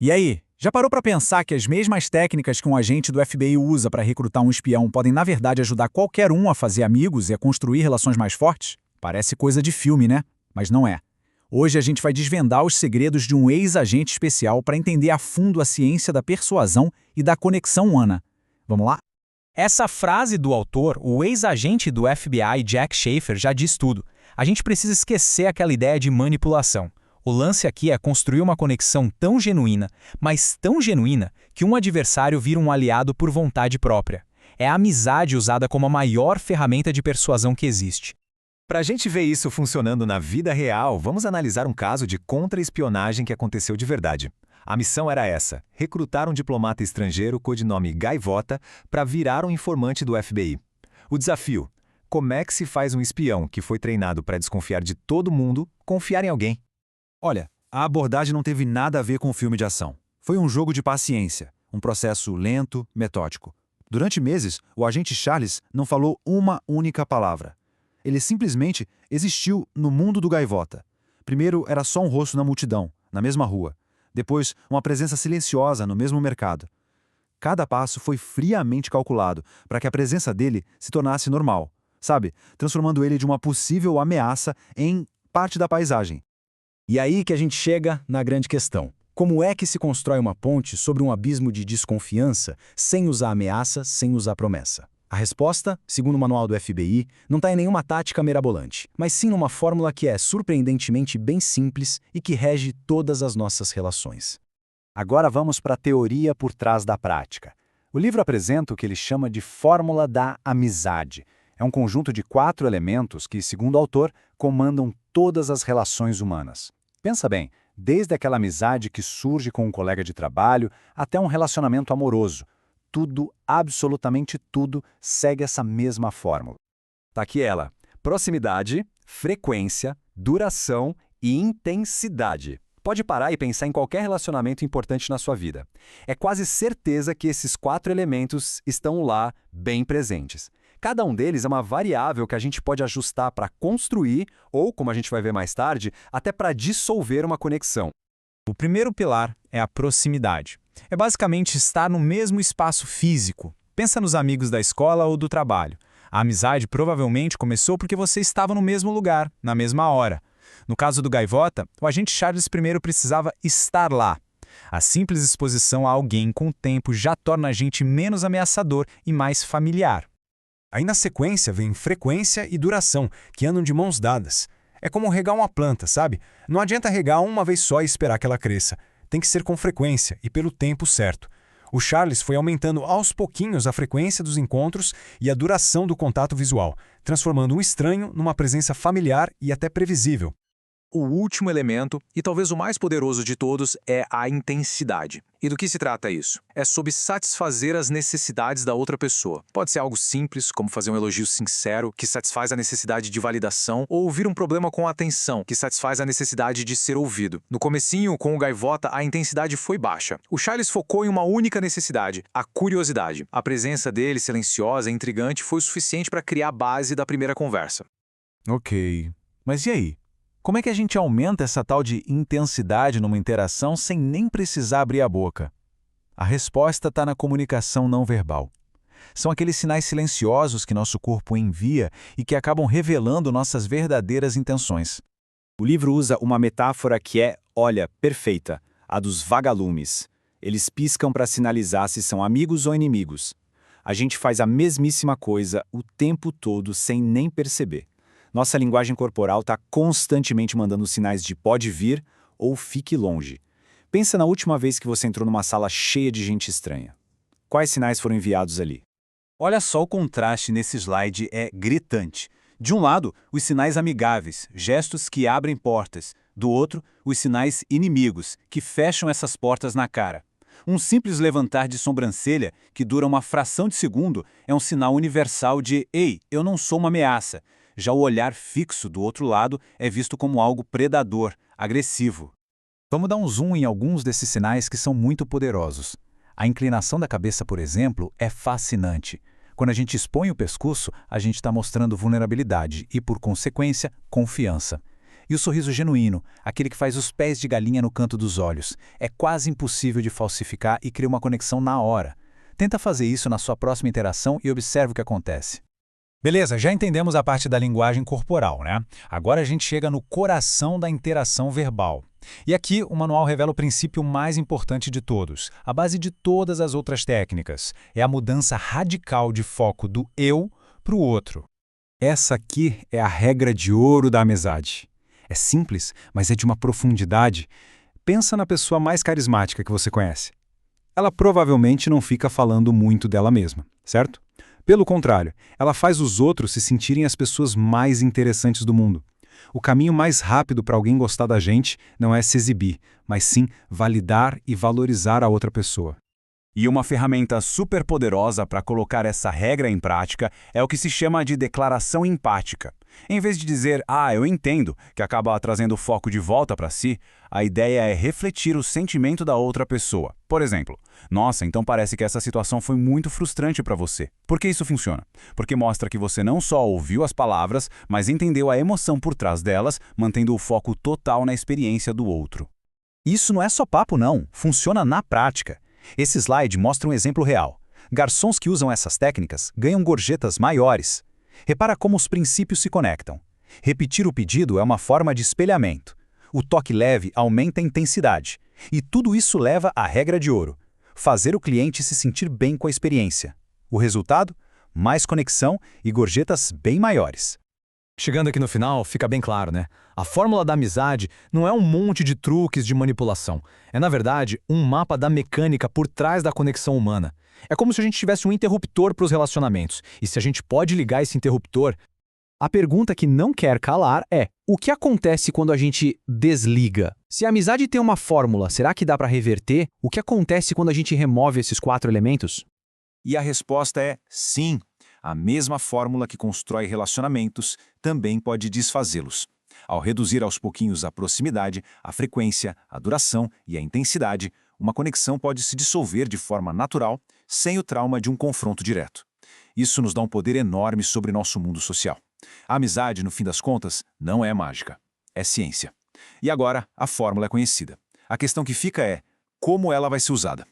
E aí, já parou para pensar que as mesmas técnicas que um agente do FBI usa para recrutar um espião podem, na verdade, ajudar qualquer um a fazer amigos e a construir relações mais fortes? Parece coisa de filme, né? Mas não é. Hoje a gente vai desvendar os segredos de um ex-agente especial para entender a fundo a ciência da persuasão e da conexão humana. Vamos lá? Essa frase do autor, o ex-agente do FBI Jack Schaefer, já diz tudo. A gente precisa esquecer aquela ideia de manipulação. O lance aqui é construir uma conexão tão genuína, mas tão genuína, que um adversário vira um aliado por vontade própria. É a amizade usada como a maior ferramenta de persuasão que existe. Para a gente ver isso funcionando na vida real, vamos analisar um caso de contra-espionagem que aconteceu de verdade. A missão era essa: recrutar um diplomata estrangeiro, codinome Gaivota, para virar um informante do FBI. O desafio: como é que se faz um espião que foi treinado para desconfiar de todo mundo, confiar em alguém? Olha, a abordagem não teve nada a ver com o filme de ação. Foi um jogo de paciência, um processo lento, metódico. Durante meses, o agente Charles não falou uma única palavra. Ele simplesmente existiu no mundo do Gaivota. Primeiro era só um rosto na multidão, na mesma rua. Depois, uma presença silenciosa no mesmo mercado. Cada passo foi friamente calculado para que a presença dele se tornasse normal, sabe? Transformando ele de uma possível ameaça em parte da paisagem. E aí que a gente chega na grande questão. Como é que se constrói uma ponte sobre um abismo de desconfiança sem usar ameaça, sem usar promessa? A resposta, segundo o manual do FBI, não está em nenhuma tática mirabolante, mas sim numa fórmula que é surpreendentemente bem simples e que rege todas as nossas relações. Agora vamos para a teoria por trás da prática. O livro apresenta o que ele chama de fórmula da amizade. É um conjunto de 4 elementos que, segundo o autor, comandam todas as relações humanas. Pensa bem, desde aquela amizade que surge com um colega de trabalho até um relacionamento amoroso. Tudo, absolutamente tudo, segue essa mesma fórmula. Tá aqui ela: proximidade, frequência, duração e intensidade. Pode parar e pensar em qualquer relacionamento importante na sua vida. É quase certeza que esses 4 elementos estão lá, bem presentes. Cada um deles é uma variável que a gente pode ajustar para construir ou, como a gente vai ver mais tarde, até para dissolver uma conexão. O primeiro pilar é a proximidade. É basicamente estar no mesmo espaço físico. Pensa nos amigos da escola ou do trabalho. A amizade provavelmente começou porque você estava no mesmo lugar, na mesma hora. No caso do Gaivota, o agente Charles primeiro precisava estar lá. A simples exposição a alguém com o tempo já torna a gente menos ameaçador e mais familiar. Aí na sequência vem frequência e duração, que andam de mãos dadas. É como regar uma planta, sabe? Não adianta regar uma vez só e esperar que ela cresça. Tem que ser com frequência e pelo tempo certo. O Charles foi aumentando aos pouquinhos a frequência dos encontros e a duração do contato visual, transformando um estranho numa presença familiar e até previsível. O último elemento, e talvez o mais poderoso de todos, é a intensidade. E do que se trata isso? É sobre satisfazer as necessidades da outra pessoa. Pode ser algo simples, como fazer um elogio sincero, que satisfaz a necessidade de validação, ou ouvir um problema com atenção, que satisfaz a necessidade de ser ouvido. No comecinho, com o Gaivota, a intensidade foi baixa. O Charles focou em uma única necessidade, a curiosidade. A presença dele, silenciosa e intrigante, foi o suficiente para criar a base da primeira conversa. Ok. Mas e aí? Como é que a gente aumenta essa tal de intensidade numa interação sem nem precisar abrir a boca? A resposta está na comunicação não verbal. São aqueles sinais silenciosos que nosso corpo envia e que acabam revelando nossas verdadeiras intenções. O livro usa uma metáfora que é, olha, perfeita, a dos vagalumes. Eles piscam para sinalizar se são amigos ou inimigos. A gente faz a mesmíssima coisa o tempo todo sem nem perceber. Nossa linguagem corporal está constantemente mandando sinais de pode vir ou fique longe. Pensa na última vez que você entrou numa sala cheia de gente estranha. Quais sinais foram enviados ali? Olha só o contraste nesse slide, é gritante. De um lado, os sinais amigáveis, gestos que abrem portas. Do outro, os sinais inimigos, que fecham essas portas na cara. Um simples levantar de sobrancelha, que dura uma fração de segundo, é um sinal universal de «Ei, eu não sou uma ameaça». Já o olhar fixo do outro lado é visto como algo predador, agressivo. Vamos dar um zoom em alguns desses sinais que são muito poderosos. A inclinação da cabeça, por exemplo, é fascinante. Quando a gente expõe o pescoço, a gente está mostrando vulnerabilidade e, por consequência, confiança. E o sorriso genuíno, aquele que faz os pés de galinha no canto dos olhos, é quase impossível de falsificar e cria uma conexão na hora. Tenta fazer isso na sua próxima interação e observe o que acontece. Beleza, já entendemos a parte da linguagem corporal, né? Agora a gente chega no coração da interação verbal. E aqui o manual revela o princípio mais importante de todos, a base de todas as outras técnicas. É a mudança radical de foco do eu para o outro. Essa aqui é a regra de ouro da amizade. É simples, mas é de uma profundidade. Pensa na pessoa mais carismática que você conhece. Ela provavelmente não fica falando muito dela mesma, certo? Pelo contrário, ela faz os outros se sentirem as pessoas mais interessantes do mundo. O caminho mais rápido para alguém gostar da gente não é se exibir, mas sim validar e valorizar a outra pessoa. E uma ferramenta super poderosa para colocar essa regra em prática é o que se chama de declaração empática. Em vez de dizer, eu entendo, que acaba trazendo o foco de volta para si, a ideia é refletir o sentimento da outra pessoa. Por exemplo, nossa, então parece que essa situação foi muito frustrante para você. Por que isso funciona? Porque mostra que você não só ouviu as palavras, mas entendeu a emoção por trás delas, mantendo o foco total na experiência do outro. Isso não é só papo não, funciona na prática. Esse slide mostra um exemplo real. Garçons que usam essas técnicas ganham gorjetas maiores. Repara como os princípios se conectam. Repetir o pedido é uma forma de espelhamento. O toque leve aumenta a intensidade. E tudo isso leva à regra de ouro: fazer o cliente se sentir bem com a experiência. O resultado? Mais conexão e gorjetas bem maiores. Chegando aqui no final, fica bem claro, né? A fórmula da amizade não é um monte de truques de manipulação. É, na verdade, um mapa da mecânica por trás da conexão humana. É como se a gente tivesse um interruptor para os relacionamentos. E se a gente pode ligar esse interruptor... A pergunta que não quer calar é: o que acontece quando a gente desliga? Se a amizade tem uma fórmula, será que dá para reverter? O que acontece quando a gente remove esses 4 elementos? E a resposta é sim. A mesma fórmula que constrói relacionamentos também pode desfazê-los. Ao reduzir aos pouquinhos a proximidade, a frequência, a duração e a intensidade, uma conexão pode se dissolver de forma natural, sem o trauma de um confronto direto. Isso nos dá um poder enorme sobre nosso mundo social. A amizade, no fim das contas, não é mágica. É ciência. E agora, a fórmula é conhecida. A questão que fica é como ela vai ser usada.